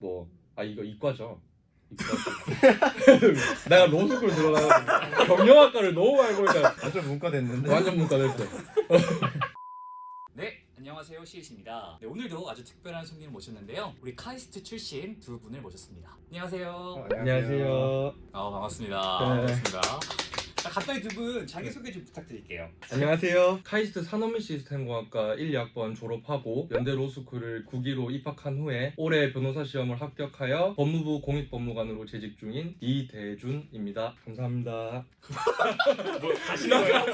이거 이과죠. 내가 로스쿨 들어가서 경영학과를 너무 알고 있다. 완전 문과 됐는데. 완전 문과 됐어. 네, 안녕하세요. 시읒입니다. 네, 오늘도 아주 특별한 손님을 모셨는데요. 우리 카이스트 출신 두 분을 모셨습니다. 안녕하세요. 안녕하세요. 반갑습니다. 네. 반갑습니다. 자, 간단히 두 분 자기소개 좀 부탁드릴게요. 안녕하세요. 카이스트 산업및시스템공학과 1, 2학번 졸업하고 연대 로스쿨을 9기로 입학한 후에 올해 변호사 시험을 합격하여 법무부 공익법무관으로 재직 중인 이대준입니다. 감사합니다. 뭐 하시는 거예요?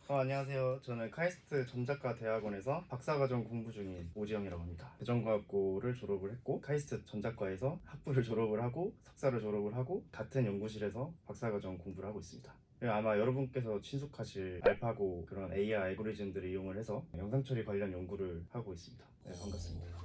안녕하세요. 저는 카이스트 전작가 대학원에서 박사과정 공부 중인 오지영이라고 합니다. 대전과학고를 졸업을 했고 카이스트 전작과에서 학부를 졸업을 하고 석사를 졸업을 하고 같은 연구실에서 박사과정 공부를 하고 있습니다. 아마 여러분께서 친숙하실 알파고 그런 AI 알고리즘들을 이용을 해서 영상 처리 관련 연구를 하고 있습니다. 네, 반갑습니다.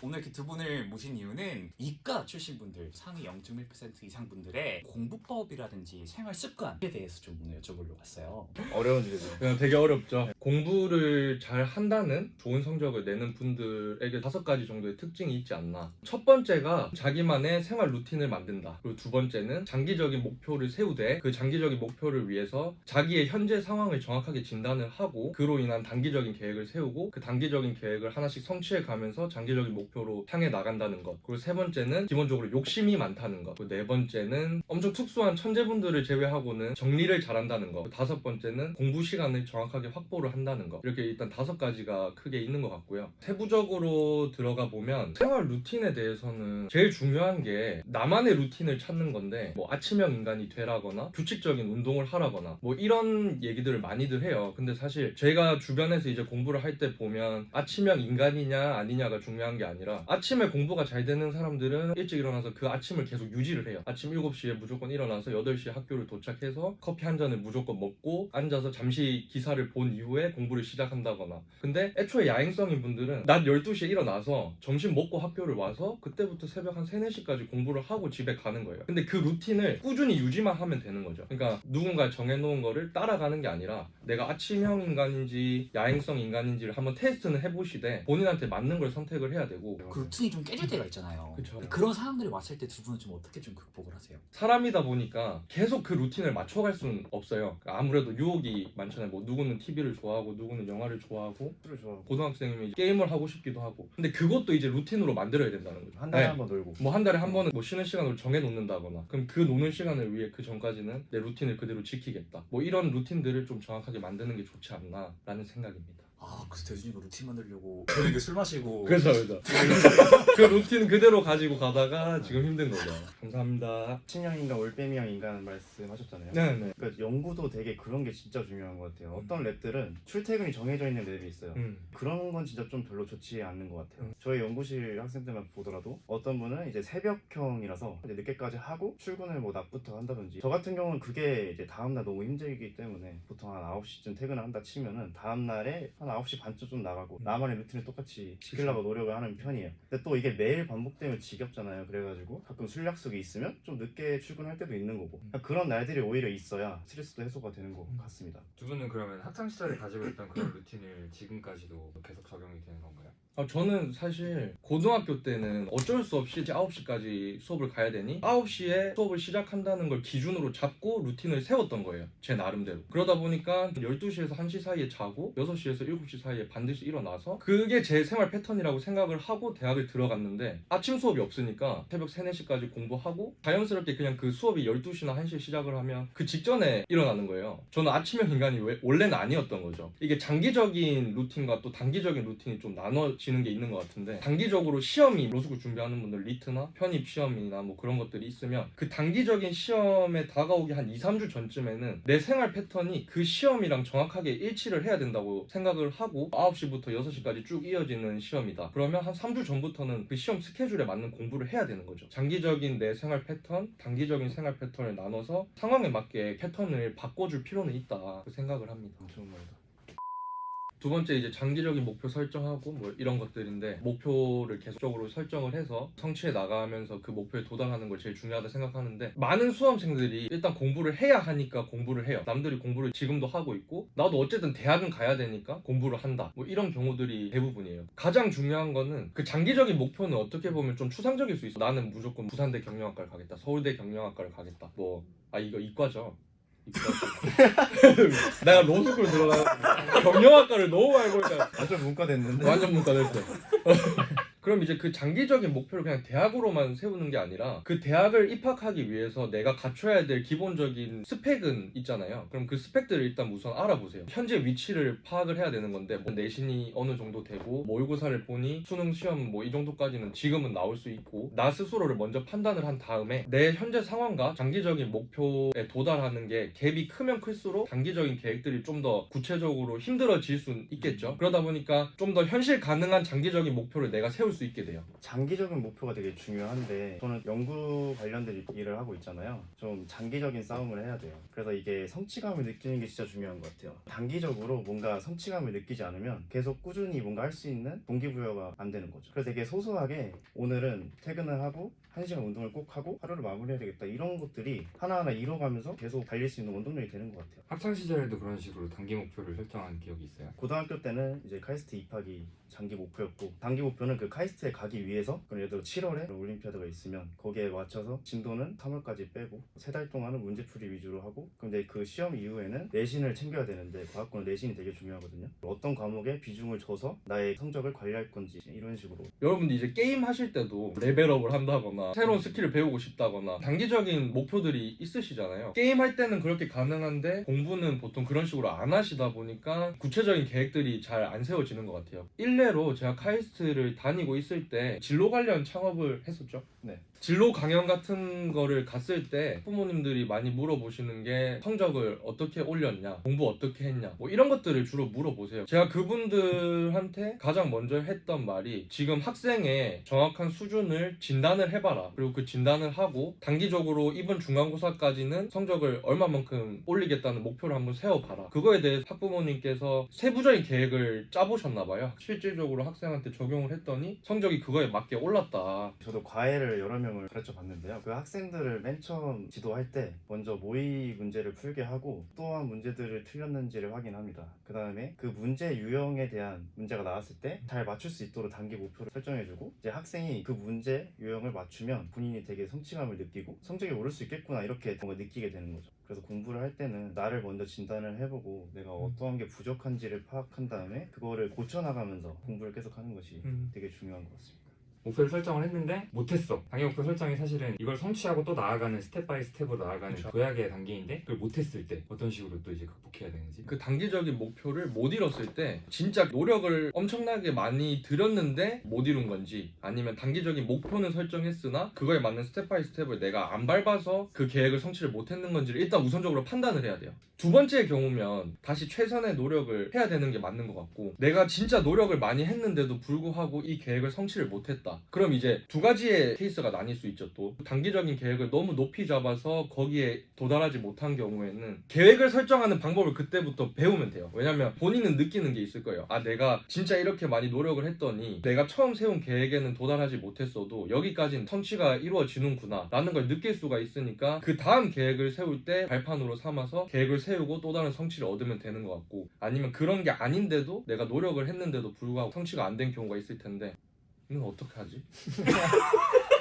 오늘 이렇게 두 분을 모신 이유는 이과 출신 분들 상위 0.1% 이상 분들의 공부법이라든지 생활 습관에 대해서 좀 오늘 여쭤보려고 왔어요. 어려운 주제죠. 되게 어렵죠. 공부를 잘 한다는 좋은 성적을 내는 분들에게 5가지 정도의 특징이 있지 않나. 첫 번째가 자기만의 생활 루틴을 만든다. 그리고 두 번째는 장기적인 목표를 세우되 그 장기적인 목표를 위해서 자기의 현재 상황을 정확하게 진단을 하고 그로 인한 단기적인 계획을 세우고 그 단기적인 계획을 하나씩 성취해 가면서 장기적인 목표로 향해 나간다는 것. 그리고 세 번째는 기본적으로 욕심이 많다는 것. 그리고 네 번째는 엄청 특수한 천재분들을 제외하고는 정리를 잘한다는 것. 그리고 다섯 번째는 공부 시간을 정확하게 확보를 한다는 것. 이렇게 일단 5가지가 크게 있는 것 같고요. 세부적으로 들어가 보면 생활 루틴에 대해서는 제일 중요한 게 나만의 루틴을 찾는 건데 아침형 인간이 되라거나 규칙적인 운동을 하라거나 이런 얘기들을 많이들 해요. 근데 사실 제가 주변에서 이제 공부를 할 때 보면 아침형 인간이냐 아니냐가 중요한 게 아니라 아침에 공부가 잘 되는 사람들은 일찍 일어나서 그 아침을 계속 유지를 해요. 아침 7시에 무조건 일어나서 8시에 학교를 도착해서 커피 한 잔을 무조건 먹고 앉아서 잠시 기사를 본 이후에 공부를 시작한다거나. 근데 애초에 야행성인 분들은 낮 12시에 일어나서 점심 먹고 학교를 와서 그때부터 새벽 한 3, 4시까지 공부를 하고 집에 가는 거예요. 근데 그 루틴을 꾸준히 유지만 하면 되는 거죠. 그러니까 누군가 정해놓은 거를 따라가는 게 아니라 내가 아침형 인간인지 야행성 인간인지를 한번 테스트는 해보시되 본인한테 맞는 걸 선택을 해야 되고. 그 루틴이 좀 깨질 때가 있잖아요. 그쵸. 그런 상황들이 왔을 때 두 분은 좀 어떻게 좀 극복을 하세요? 사람이다 보니까 계속 그 루틴을 맞춰갈 수는 없어요. 아무래도 유혹이 많잖아요. 누구는 TV를 좋아하고 누구는 영화를 좋아하고 술을 좋아하고 고등학생이면 게임을 하고 싶기도 하고. 근데 그것도 이제 루틴으로 만들어야 된다는 거죠. 한 달에 네. 한 번 놀고 한 달에 한 번은 쉬는 시간을 정해놓는다거나 그럼 그 노는 시간을 위해 그 전까지는 내 루틴을 그대로 지키겠다. 이런 루틴들을 좀 정확하게 만드는 게 좋지 않나 라는 생각입니다. 그래서 대준이가 루틴 만들려고 저녁에 술 마시고 그죠. 그 루틴 그대로 가지고 가다가 지금 힘든 거죠. 감사합니다. 신형 인간, 올빼미형 인간 말씀하셨잖아요. 네네. 그러니까 연구도 되게 그런 게 진짜 중요한 것 같아요. 어떤 랩들은 출퇴근이 정해져 있는 랩이 있어요. 그런 건 진짜 좀 별로 좋지 않는 것 같아요. 저희 연구실 학생들만 보더라도 어떤 분은 이제 새벽형이라서 이제 늦게까지 하고 출근을 낮부터 한다든지, 저 같은 경우는 그게 이제 다음날 너무 힘들기 때문에 보통 한 9시쯤 퇴근을 한다 치면은 다음날에 한 9시 반쯤 좀 나가고 나만의 루틴을 똑같이 지키려고 노력을 하는 편이에요. 근데 또 이게 매일 반복되면 지겹잖아요. 그래가지고 가끔 술 약속이 있으면 좀 늦게 출근할 때도 있는 거고, 그런 날들이 오히려 있어야 스트레스도 해소가 되는 것 같습니다. 두 분은 그러면 학창 시절에 가지고 있던 그런 루틴을 지금까지도 계속 적용이 되는 건가요? 저는 사실 고등학교 때는 어쩔 수 없이 9시까지 수업을 가야 되니 9시에 수업을 시작한다는 걸 기준으로 잡고 루틴을 세웠던 거예요. 제 나름대로. 그러다 보니까 12시에서 1시 사이에 자고 6시에서 7시 사이에 반드시 일어나서 그게 제 생활 패턴이라고 생각을 하고 대학을 들어갔는데 아침 수업이 없으니까 새벽 3, 4시까지 공부하고 자연스럽게 그냥 그 수업이 12시나 1시에 시작을 하면 그 직전에 일어나는 거예요. 저는 아침형 인간이 원래는 아니었던 거죠. 이게 장기적인 루틴과 또 단기적인 루틴이 좀 나눠지는 게 있는 것 같은데, 단기적으로 시험이 로스쿨 준비하는 분들 리트나 편입 시험이나 그런 것들이 있으면 그 단기적인 시험에 다가오기 한 2, 3주 전쯤에는 내 생활 패턴이 그 시험이랑 정확하게 일치를 해야 된다고 생각을 하고 9시부터 6시까지 쭉 이어지는 시험이다. 그러면 한 3주 전부터는 그 시험 스케줄에 맞는 공부를 해야 되는 거죠. 장기적인 내 생활 패턴, 단기적인 생활 패턴을 나눠서 상황에 맞게 패턴을 바꿔줄 필요는 있다 그 생각을 합니다. 좋은 말이다. 두 번째 이제 장기적인 목표 설정하고 뭐 이런 것들인데 목표를 계속적으로 설정을 해서 성취해 나가면서 그 목표에 도달하는 걸 제일 중요하다 생각하는데 많은 수험생들이 일단 공부를 해야 하니까 공부를 해요. 남들이 공부를 지금도 하고 있고 나도 어쨌든 대학은 가야 되니까 공부를 한다. 뭐 이런 경우들이 대부분이에요. 가장 중요한 거는 그 장기적인 목표는 어떻게 보면 좀 추상적일 수 있어. 나는 무조건 부산대 경영학과를 가겠다. 서울대 경영학과를 가겠다. 이거 이과죠. 내가 로스쿨 들어가 경영학과를 너무 알고 있다. 완전 문과 됐는데. 완전 문과 됐어. 그럼 이제 그 장기적인 목표를 그냥 대학으로만 세우는 게 아니라 그 대학을 입학하기 위해서 내가 갖춰야 될 기본적인 스펙은 있잖아요. 그럼 그 스펙들을 일단 우선 알아보세요. 현재 위치를 파악을 해야 되는 건데 뭐 내신이 어느 정도 되고 모의고사를 보니 수능 시험 뭐 이 정도까지는 지금은 나올 수 있고 나 스스로를 먼저 판단을 한 다음에 내 현재 상황과 장기적인 목표에 도달하는 게 갭이 크면 클수록 장기적인 계획들이 좀 더 구체적으로 힘들어질 수는 있겠죠. 그러다 보니까 좀 더 현실 가능한 장기적인 목표를 내가 세울 수 있게 돼요. 장기적인 목표가 되게 중요한데 저는 연구 관련된 일을 하고 있잖아요. 좀 장기적인 싸움을 해야 돼요. 그래서 이게 성취감을 느끼는 게 진짜 중요한 것 같아요. 단기적으로 뭔가 성취감을 느끼지 않으면 계속 꾸준히 뭔가 할 수 있는 동기부여가 안 되는 거죠. 그래서 되게 소소하게 오늘은 퇴근을 하고 1시간 운동을 꼭 하고 하루를 마무리해야 되겠다 이런 것들이 하나하나 이뤄가면서 계속 달릴 수 있는 원동력이 되는 것 같아요. 학창 시절에도 그런 식으로 단기 목표를 설정한 기억이 있어요? 고등학교 때는 이제 카이스트 입학이 장기 목표였고 단기 목표는 그 카이스트에 가기 위해서 그럼 예를 들어 7월에 올림피아드가 있으면 거기에 맞춰서 진도는 3월까지 빼고 3달 동안은 문제풀이 위주로 하고 근데 그 시험 이후에는 내신을 챙겨야 되는데 과학고는 내신이 되게 중요하거든요. 어떤 과목에 비중을 줘서 나의 성적을 관리할 건지 이런 식으로. 여러분들 이제 게임 하실 때도 레벨업을 한다거나 새로운 스킬을 배우고 싶다거나 단기적인 목표들이 있으시잖아요. 게임 할 때는 그렇게 가능한데 공부는 보통 그런 식으로 안 하시다 보니까 구체적인 계획들이 잘 안 세워지는 것 같아요. 일례로 제가 카이스트를 다니고 있을 때 진로 관련 창업을 했었죠. 네. 진로 강연 같은 거를 갔을 때 부모님들이 많이 물어보시는 게 성적을 어떻게 올렸냐, 공부 어떻게 했냐, 뭐 이런 것들을 주로 물어보세요. 제가 그분들한테 가장 먼저 했던 말이 지금 학생의 정확한 수준을 진단을 해봐라. 그리고 그 진단을 하고 단기적으로 이번 중간고사까지는 성적을 얼마만큼 올리겠다는 목표를 한번 세워봐라. 그거에 대해서 학부모님께서 세부적인 계획을 짜보셨나봐요. 실질적으로 학생한테 적용을 했더니 성적이 그거에 맞게 올랐다. 저도 과외를 여러 명을 가르쳐 봤는데요. 그 학생들을 맨 처음 지도할 때 먼저 모의 문제를 풀게 하고 또한 문제들을 틀렸는지를 확인합니다. 그 다음에 그 문제 유형에 대한 문제가 나왔을 때 잘 맞출 수 있도록 단기 목표를 설정해주고 이제 학생이 그 문제 유형을 맞추면 본인이 되게 성취감을 느끼고 성적이 오를 수 있겠구나 이렇게 뭔가 느끼게 되는 거죠. 그래서 공부를 할 때는 나를 먼저 진단을 해보고 내가 어떠한 게 부족한지를 파악한 다음에 그거를 고쳐나가면서 공부를 계속하는 것이 되게 중요한 것 같습니다. 목표를 설정을 했는데 못했어. 단기 목표 설정이 사실은 이걸 성취하고 또 나아가는 스텝 바이 스텝으로 나아가는 그쵸. 도약의 단계인데 그걸 못했을 때 어떤 식으로 또 이제 극복해야 되는지. 그 단기적인 목표를 못 이뤘을 때 진짜 노력을 엄청나게 많이 들였는데 못 이룬 건지 아니면 단기적인 목표는 설정했으나 그거에 맞는 스텝 바이 스텝을 내가 안 밟아서 그 계획을 성취를 못했는 건지를 일단 우선적으로 판단을 해야 돼요. 두 번째의 경우면 다시 최선의 노력을 해야 되는 게 맞는 것 같고 내가 진짜 노력을 많이 했는데도 불구하고 이 계획을 성취를 못했다. 그럼 이제 두 가지의 케이스가 나뉠 수 있죠. 또 단기적인 계획을 너무 높이 잡아서 거기에 도달하지 못한 경우에는 계획을 설정하는 방법을 그때부터 배우면 돼요. 왜냐면 본인은 느끼는 게 있을 거예요. 아 내가 진짜 이렇게 많이 노력을 했더니 내가 처음 세운 계획에는 도달하지 못했어도 여기까지는 성취가 이루어지는구나 라는 걸 느낄 수가 있으니까 그 다음 계획을 세울 때 발판으로 삼아서 계획을 세우고 또 다른 성취를 얻으면 되는 것 같고 아니면 그런 게 아닌데도 내가 노력을 했는데도 불구하고 성취가 안 된 경우가 있을 텐데 이건 어떻게 하지?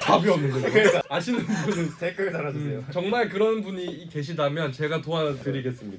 답이 없는 거죠. 아시는 분은 댓글 달아주세요. 정말 그런 분이 계시다면 제가 도와드리겠습니다.